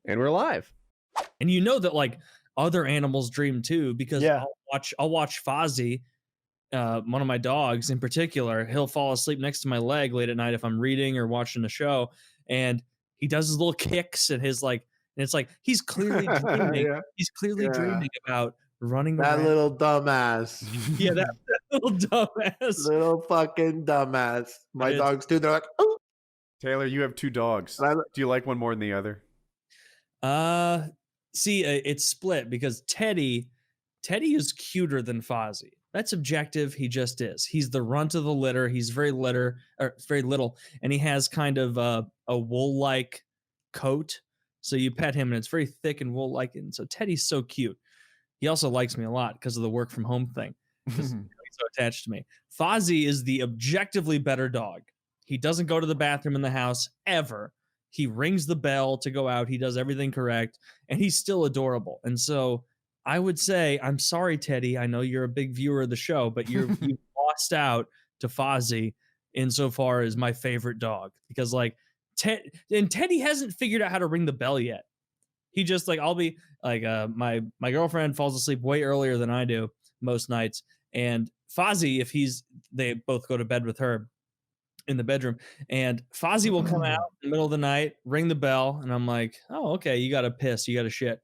And we're live. And you know that like other animals dream too, because I'll watch Fozzie, one of my dogs in particular. He'll fall asleep next to my leg late at night if I'm reading or watching a show, and he does his little kicks and his like, and it's like he's clearly dreaming. Yeah. He's clearly dreaming about running That around. little dumbass. Yeah, that little dumbass. Little fucking dumbass. My dogs too. They're like, oh. Taylor, you have 2 dogs. Do you like one more than the other? See, it's split because Teddy is cuter than Fozzie. That's objective. He just is. He's the runt of the litter. He's very little, and he has kind of a wool-like coat. So you pet him, and it's very thick and wool-like. And so Teddy's so cute. He also likes me a lot because of the work from home thing. He's so attached to me. Fozzie is the objectively better dog. He doesn't go to the bathroom in the house ever. He rings the bell to go out. He does everything correct, and he's still adorable. And so I would say, I'm sorry, Teddy. I know you're a big viewer of the show, but you've lost out to Fozzie insofar as my favorite dog, because like Teddy hasn't figured out how to ring the bell yet. He just like, I'll be like, my girlfriend falls asleep way earlier than I do most nights, and Fozzie, they both go to bed with her in the bedroom, and Fozzie will come out in the middle of the night, ring the bell, and I'm like, oh, okay, you got to piss, you got to shit.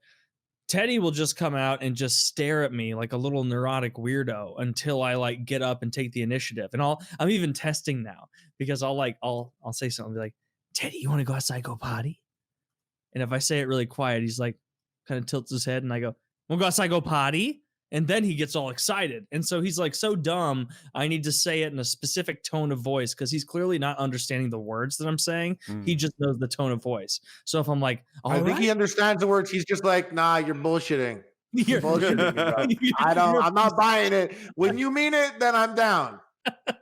Teddy will just come out and just stare at me like a little neurotic weirdo until I like get up and take the initiative. And I'm even testing now, because I'll say something, be like, Teddy, you want to go outside, go potty? And if I say it really quiet, he's like, kind of tilts his head, and I go, want to go outside, go potty? And then he gets all excited. And so he's like so dumb, I need to say it in a specific tone of voice, because he's clearly not understanding the words that I'm saying. He just knows the tone of voice. So if I'm like, I think he understands the words. He's just like, nah, you're bullshitting. You're bullshitting, bro. I'm not buying it. When you mean it, then I'm down.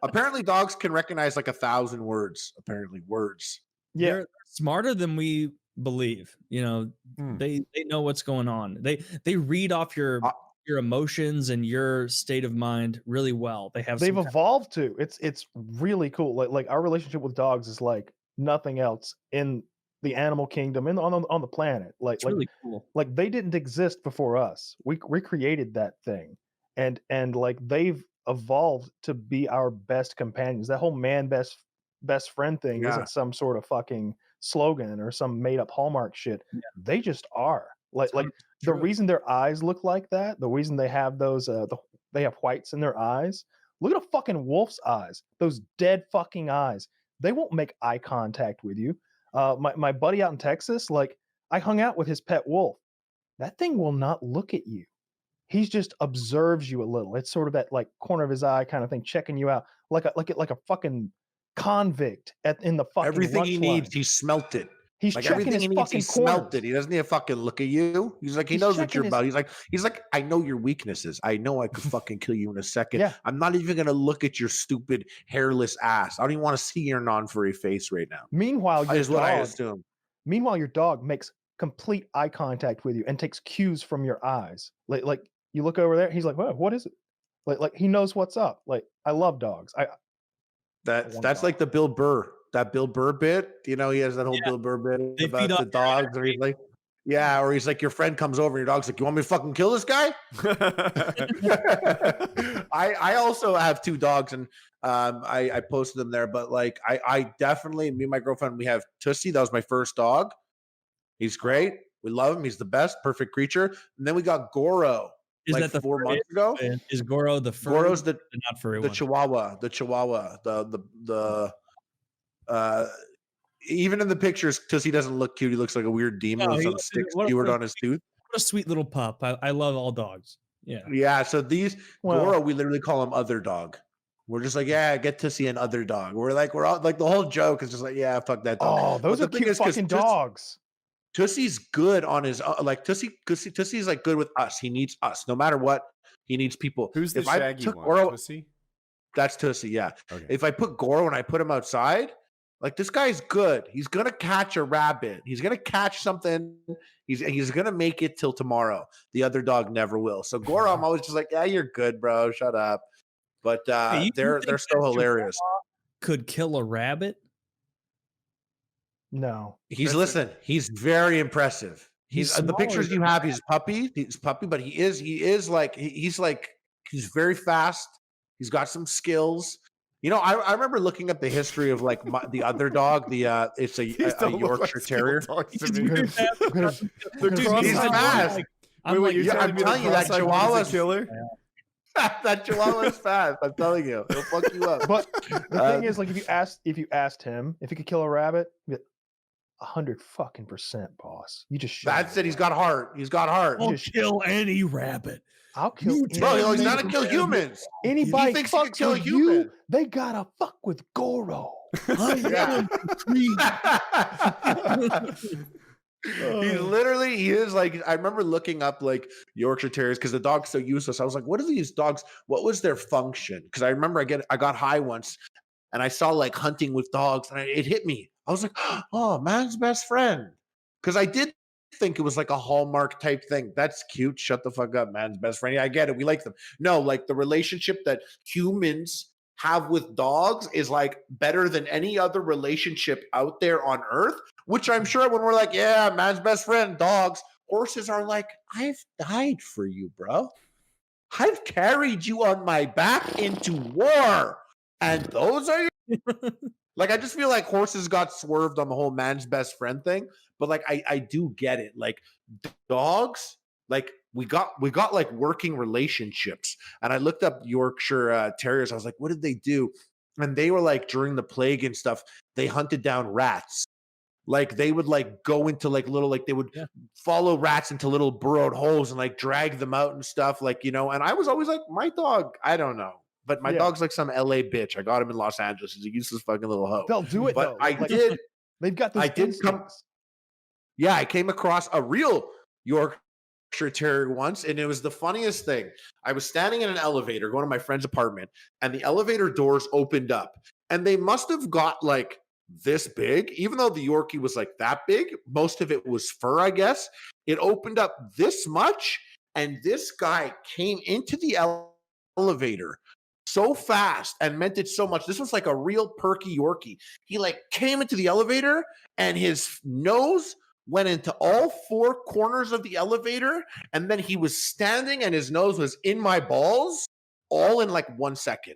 Apparently dogs can recognize like 1,000 words. Apparently words. Yeah. They're smarter than we believe. You know, they know what's going on. They read off your emotions and your state of mind really well. They've evolved to. It's really cool. Like our relationship with dogs is like nothing else in the animal kingdom and on the planet. Like really cool. Like they didn't exist before us. We created that thing, and like they've evolved to be our best companions. That whole man best friend thing isn't some sort of fucking slogan or some made up Hallmark shit. Yeah. They just are. Like the reason their eyes look like that, the reason they have those they have whites in their eyes. Look at a fucking wolf's eyes. Those dead fucking eyes. They won't make eye contact with you. My buddy out in Texas, like I hung out with his pet wolf. That thing will not look at you. He just observes you a little. It's sort of that like corner of his eye kind of thing, checking you out like a fucking convict in the fucking everything he needs. Line. He smelt it. He's like checking everything his he needs, fucking he smelt it. He doesn't need to fucking look at you. He's like, he knows what you're about. He's like, I know your weaknesses. I know I could fucking kill you in a second. Yeah. I'm not even gonna look at your stupid hairless ass. I don't even want to see your non-furry face right now. Meanwhile, I assume. Meanwhile, your dog makes complete eye contact with you and takes cues from your eyes. Like you look over there, he's like, "Whoa, what is it?" Like he knows what's up. Like I love dogs. That's like the Bill Burr. That Bill Burr bit, you know, he has that whole Bill Burr bit about the dogs, and he's like, yeah, or he's like, your friend comes over and your dog's like, you want me to fucking kill this guy? I also have 2 dogs, and I posted them there, but like I definitely, me and my girlfriend, we have Tussie. That was my first dog. He's great. We love him. He's the best, perfect creature. And then we got Goro. Is like that the 4 months ago? Is Goro the furry? Goro's the not furry the one. Chihuahua, even in the pictures, Tussie doesn't look cute. He looks like a weird demon with some stick skewered on his tooth. What a sweet little pup. I love all dogs. Yeah. Yeah. So Goro, we literally call him other dog. We're just like, yeah, get Tussie an other dog. We're all like, the whole joke is just like, yeah, fuck that dog. Oh, those are cute fucking dogs. Tussie's good on his like Tussie's like good with us. He needs us no matter what. He needs people. Who's the shaggy one? Tussie? That's Tussie. Yeah. Okay. If I put Goro and I put him outside, like this guy's good. He's gonna catch a rabbit. He's gonna catch something. He's gonna make it till tomorrow. The other dog never will. So Goro, I'm always just like, yeah, you're good, bro. Shut up. But they're so hilarious. Could kill a rabbit. No. He's he's very impressive. He's the pictures you have. He's puppy, but he's very fast. He's got some skills. You know, I remember looking up the history of like the other dog. It's a Yorkshire Terrier. He's fast. I'm telling you that Chihuahua's killer. That Chihuahua's fast. I'm telling you, it'll fuck you up. But the thing is, like, if you asked him if he could kill a rabbit, 100% boss. You just that's it. He's got heart. He's got heart. I'll kill any rabbit. I'll kill. Bro, he's not to kill humans. Anybody thinks he can fucks kill a with human. you, they gotta fuck with Goro. He is like, I remember looking up like Yorkshire Terriers because the dog's so useless. I was like, what are these dogs? What was their function? Because I remember I got high once and I saw like hunting with dogs and it hit me. I was like, oh, man's best friend. Because I did think it was like a Hallmark type thing. That's cute. Shut the fuck up, man's best friend. Yeah, I get it. We like them. No, like the relationship that humans have with dogs is like better than any other relationship out there on earth, which I'm sure when we're like, yeah, man's best friend, dogs, horses are like, I've died for you, bro. I've carried you on my back into war. And those are your like, I just feel like horses got swerved on the whole man's best friend thing. But like, I do get it. Like dogs, like we got like working relationships. And I looked up Yorkshire Terriers. I was like, what did they do? And they were like, during the plague and stuff, they hunted down rats. Like they would like go into like little, like they would follow rats into little burrowed holes and like drag them out and stuff. Like, you know, and I was always like, my dog, I don't know. But my dog's like some LA bitch. I got him in Los Angeles. He's a useless fucking little hoe. They'll do it, but though. They've got those instincts. Yeah, I came across a real Yorkshire Terrier once, and it was the funniest thing. I was standing in an elevator going to my friend's apartment, and the elevator doors opened up, and they must have got like this big, even though the Yorkie was like that big. Most of it was fur, I guess. It opened up this much, and this guy came into the elevator so fast and meant it so much. This was like a real perky Yorkie. He like came into the elevator and his nose went into all four corners of the elevator. And then he was standing and his nose was in my balls all in like 1 second.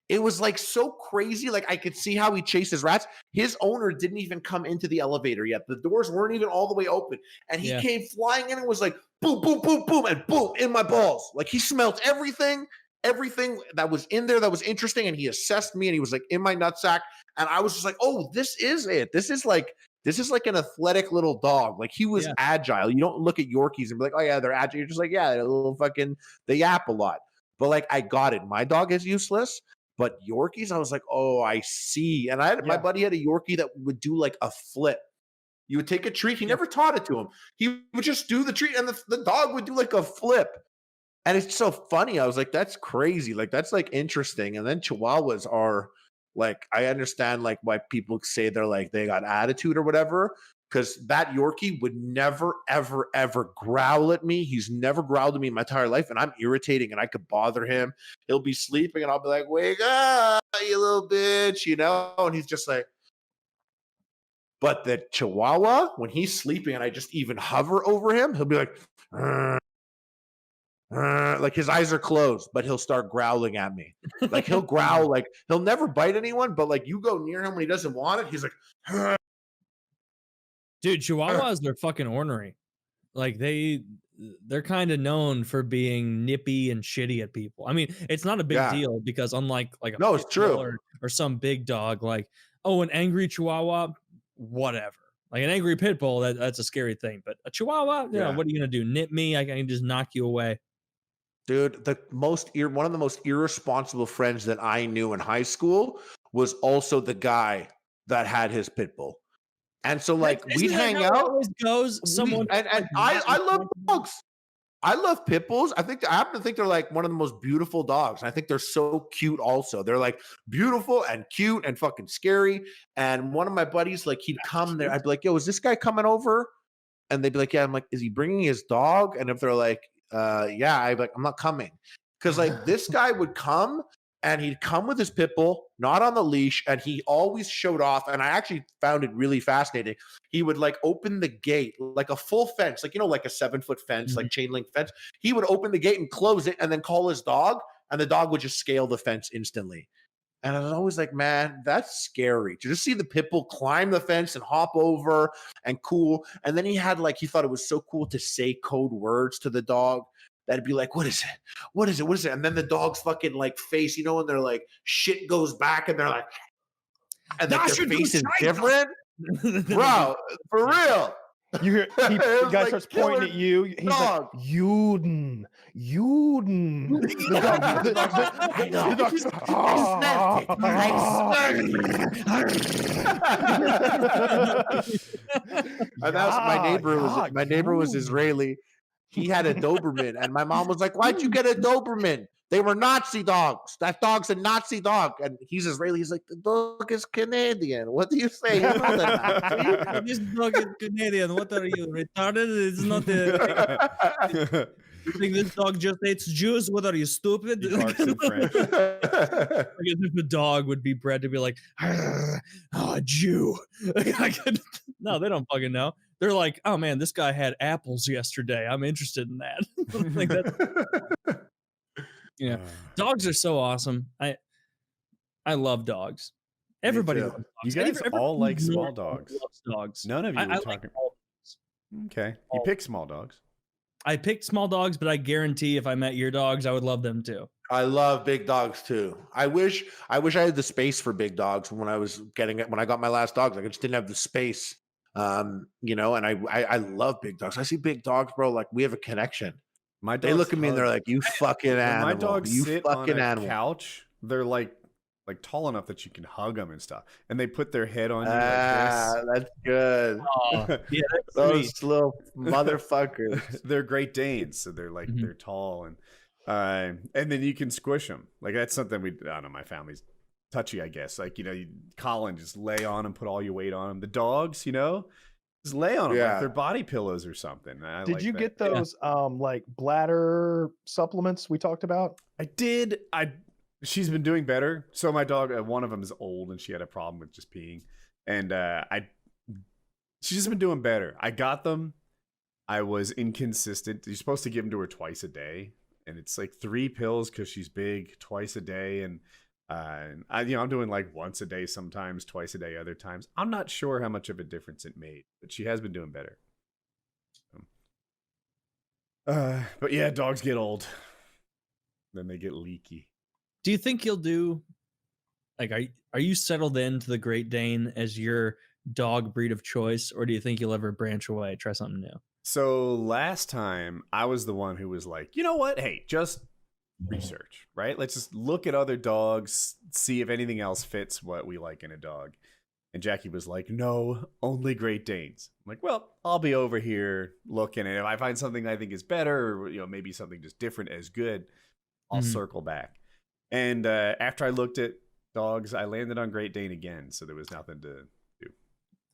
It was like so crazy. Like I could see how he chases rats. His owner didn't even come into the elevator yet. The doors weren't even all the way open. And he came flying in and was like, boom, boom, boom, boom, and boom, in my balls. Like he smelled everything that was in there that was interesting, and he assessed me and he was like in my nutsack, and I was just like, oh, this is it. This is like an athletic little dog. Like he was agile. You don't look at Yorkies and be like, oh yeah, they're agile. You're just like, yeah, they're a little fucking, they yap a lot. But like I got it. My dog is useless, but Yorkies, I was like, oh, I see. And my buddy had a Yorkie that would do like a flip. You would take a treat. He never taught it to him. He would just do the treat, and the dog would do like a flip. And it's so funny. I was like, that's crazy. Like, that's like interesting. And then Chihuahuas are like, I understand like why people say they're like, they got attitude or whatever. Because that Yorkie would never, ever, ever growl at me. He's never growled at me in my entire life. And I'm irritating and I could bother him. He'll be sleeping and I'll be like, wake up, you little bitch, you know? And he's just like, but the Chihuahua, when he's sleeping and I just even hover over him, he'll be like, like his eyes are closed, but he'll start growling at me. Like he'll growl, like he'll never bite anyone, but like you go near him when he doesn't want it, he's like, dude, Chihuahuas are fucking ornery. Like they're kind of known for being nippy and shitty at people. I mean, it's not a big deal because unlike like no, it's true, or some big dog, like an angry Chihuahua, whatever. Like an angry pit bull, that's a scary thing. But a Chihuahua, you know, what are you gonna do? Nip me? I can just knock you away. Dude, one of the most irresponsible friends that I knew in high school was also the guy that had his pit bull. And so like we'd hang out. Always goes someone and I love dogs. I love pit bulls. I happen to think they're like one of the most beautiful dogs. And I think they're so cute also. They're like beautiful and cute and fucking scary. And one of my buddies, like he'd come there. I'd be like, yo, is this guy coming over? And they'd be like, yeah. I'm like, is he bringing his dog? And if they're like, yeah, I'd be like, I'm not coming. Because like this guy would come and he'd come with his pit bull, not on the leash, and he always showed off. And I actually found it really fascinating. He would like open the gate like a full fence, like like a 7-foot fence, like chain link fence. He would open the gate and close it, and then call his dog, and the dog would just scale the fence instantly. And I was always like, man, that's scary to just see the pit bull climb the fence and hop over and cool. And then he thought it was so cool to say code words to the dog. That'd be like, what is it? What is it? What is it? And then the dog's fucking like face, and they're like, shit goes back, and they're like, and like their face is different. Bro, for real. You hear the guy like starts pointing at you. He's dog. like, Juden. And that was my neighbor was Israeli. He had a Doberman, and my mom was like, "Why'd you get a Doberman? They were Nazi dogs. That dog's a Nazi dog." And he's Israeli. He's like, "The dog is Canadian. What do you say? You know that This dog is Canadian. What are you, retarded? It's not a... You think this dog just hates Jews? What are you, stupid? He barks in French. Like as if a dog would be bred to be like, oh, Jew. No, they don't fucking know. They're like, oh man, this guy had apples yesterday. I'm interested in that. Like that. Yeah, dogs are so awesome. I love dogs. Everybody loves dogs. You guys all like small dogs. Loves dogs. None of you were talking. Like all dogs. Okay, you pick small dogs. I picked small dogs, but I guarantee if I met your dogs, I would love them too. I love big dogs too. I wish I had the space for big dogs when I got my last dogs. Like I just didn't have the space. And I love big dogs. I see big dogs, bro. Like we have a connection. They look at me and they're like, "You fucking animal." My dogs you sit fucking on a animal. couch. They're like tall enough that you can hug them and stuff, and they put their head on you like this. That's good. Oh, yeah, that's those sweet. little motherfuckers. They're Great Danes, so they're like they're tall and then you can squish them. Like that's something I don't know. My family's touchy, I guess. Like Colin just lay on and put all your weight on them. The dogs, just lay on them like they're body pillows or something. Did you get those like bladder supplements we talked about? I did. She's been doing better. So my dog, one of them is old and she had a problem with just peeing. And she's just been doing better. I got them. I was inconsistent. You're supposed to give them to her twice a day. And it's like 3 pills because she's big, twice a day. And I'm doing like once a day sometimes, twice a day other times. I'm not sure how much of a difference it made, but she has been doing better. But yeah, dogs get old. Then they get leaky. Do you think you'll do, like, are you settled into the Great Dane as your dog breed of choice, or do you think you'll ever branch away, try something new? So last time I was the one who was like, you know what? Hey, just research, right? Let's just look at other dogs, see if anything else fits what we like in a dog. And Jackie was like, no, only Great Danes. I'm like, well, I'll be over here looking, and if I find something I think is better, or maybe something just different as good, I'll circle back. And after I looked at dogs, I landed on Great Dane again, so there was nothing to do.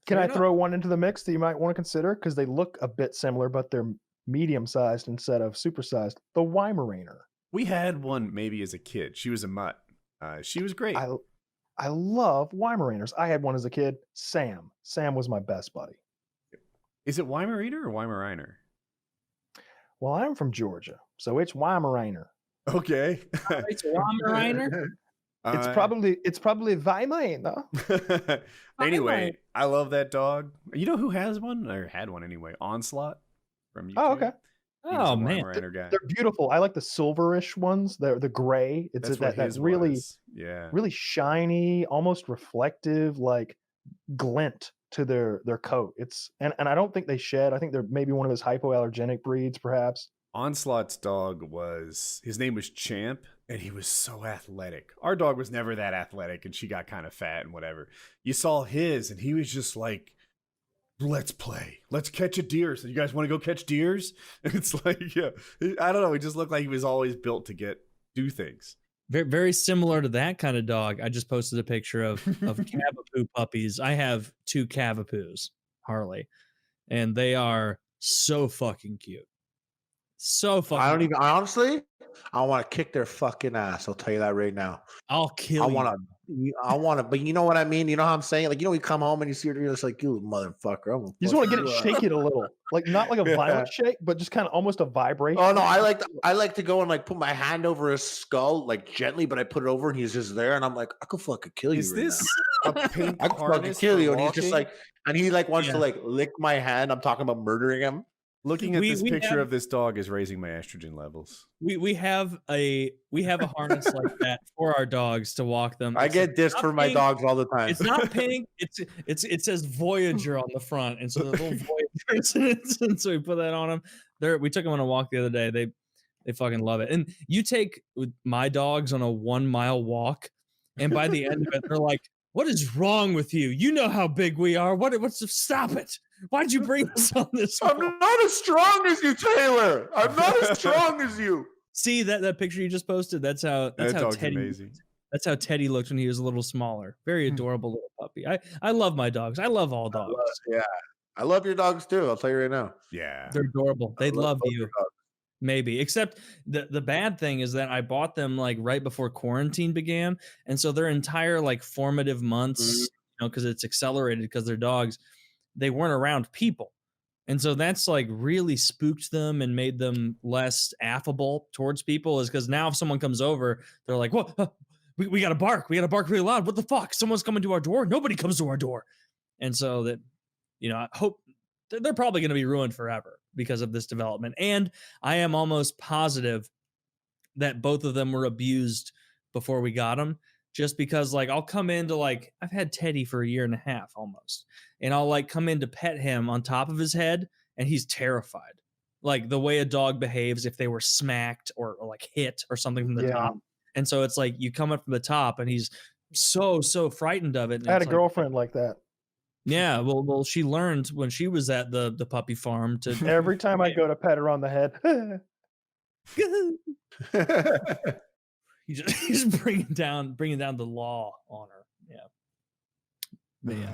Can I throw one into the mix that you might want to consider? Because they look a bit similar, but they're medium-sized instead of super-sized. The Weimaraner. We had one maybe as a kid. She was a mutt. She was great. I love Weimaraners. I had one as a kid. Sam. Sam was my best buddy. Is it Weimaraner or Weimaraner? Well, I'm from Georgia, so it's Weimaraner. Okay. It's Weimaraner. It's probably Weimaner. Anyway, I love that dog. You know who has one or had one anyway? Onslaught from YouTube. Oh, okay. Oh man, they're beautiful. I like the silverish ones. They're the gray. It's that really, really shiny, almost reflective, like glint to their coat. And I don't think they shed. I think they're maybe one of those hypoallergenic breeds, perhaps. Onslaught's dog his name was Champ, and he was so athletic. Our dog was never that athletic, and she got kind of fat and whatever. You saw his, and he was just like, let's play. Let's catch a deer. So you guys want to go catch deers? And it's like, yeah, I don't know. He just looked like he was always built to do things. Very, very similar to that kind of dog. I just posted a picture of Cavapoo puppies. I have 2 Cavapoos, Harley, and they are so fucking cute. So fucking. Honestly, I want to kick their fucking ass. I'll tell you that right now. I'll kill you. I want to, but you know what I mean? You know how I'm saying? Like, you come home and you see her, you're just like, you motherfucker. You just want to get it, shake it a little. Like, not like a violent shake, but just kind of almost a vibration. Oh, no, I like to go and like put my hand over his skull, like gently, but I put it over and he's just there. And I'm like, I could fucking kill you. Is right this now. a pink I could fucking harness kill for you. And he's just walking? like, and he like wants to like lick my hand. I'm talking about murdering him. Looking at this picture of this dog is raising my estrogen levels. We have a harness like that for our dogs to walk them. I get this for my dogs all the time. It's not pink. It says Voyager on the front, and so the little Voyagers, and so we put that on them. We took them on a walk the other day. They fucking love it. And you take my dogs on a 1 mile walk, and by the end of it, they're like, "What is wrong with you? You know how big we are. Stop it? Why'd you bring us on this? I'm not as strong as you, Taylor. I'm not as strong as you." See that picture you just posted? That's how Teddy. Amazing. That's how Teddy looked when he was a little smaller. Very adorable little puppy. I love my dogs. I love all dogs. I love your dogs too. I'll tell you right now. Yeah, they're adorable. They love you. Maybe, except the bad thing is that I bought them like right before quarantine began, and so their entire like formative months, because it's accelerated because they're dogs, they weren't around people. And so that's like really spooked them and made them less affable towards people, is because now if someone comes over, they're like, "What? We got to bark. We got to bark really loud. What the fuck? Someone's coming to our door. Nobody comes to our door." And so that, I hope they're probably going to be ruined forever because of this development. And I am almost positive that both of them were abused before we got them. Just because, like, I'll come into, like, I've had Teddy for a year and a half almost, and I'll like come in to pet him on top of his head, and he's terrified. Like the way a dog behaves if they were smacked or like hit or something from the top. And so it's like you come up from the top, and he's so frightened of it. I had a girlfriend like that. Yeah, well, she learned when she was at the puppy farm to every time I go to pet her on the head. He's bringing down the law on her. Yeah.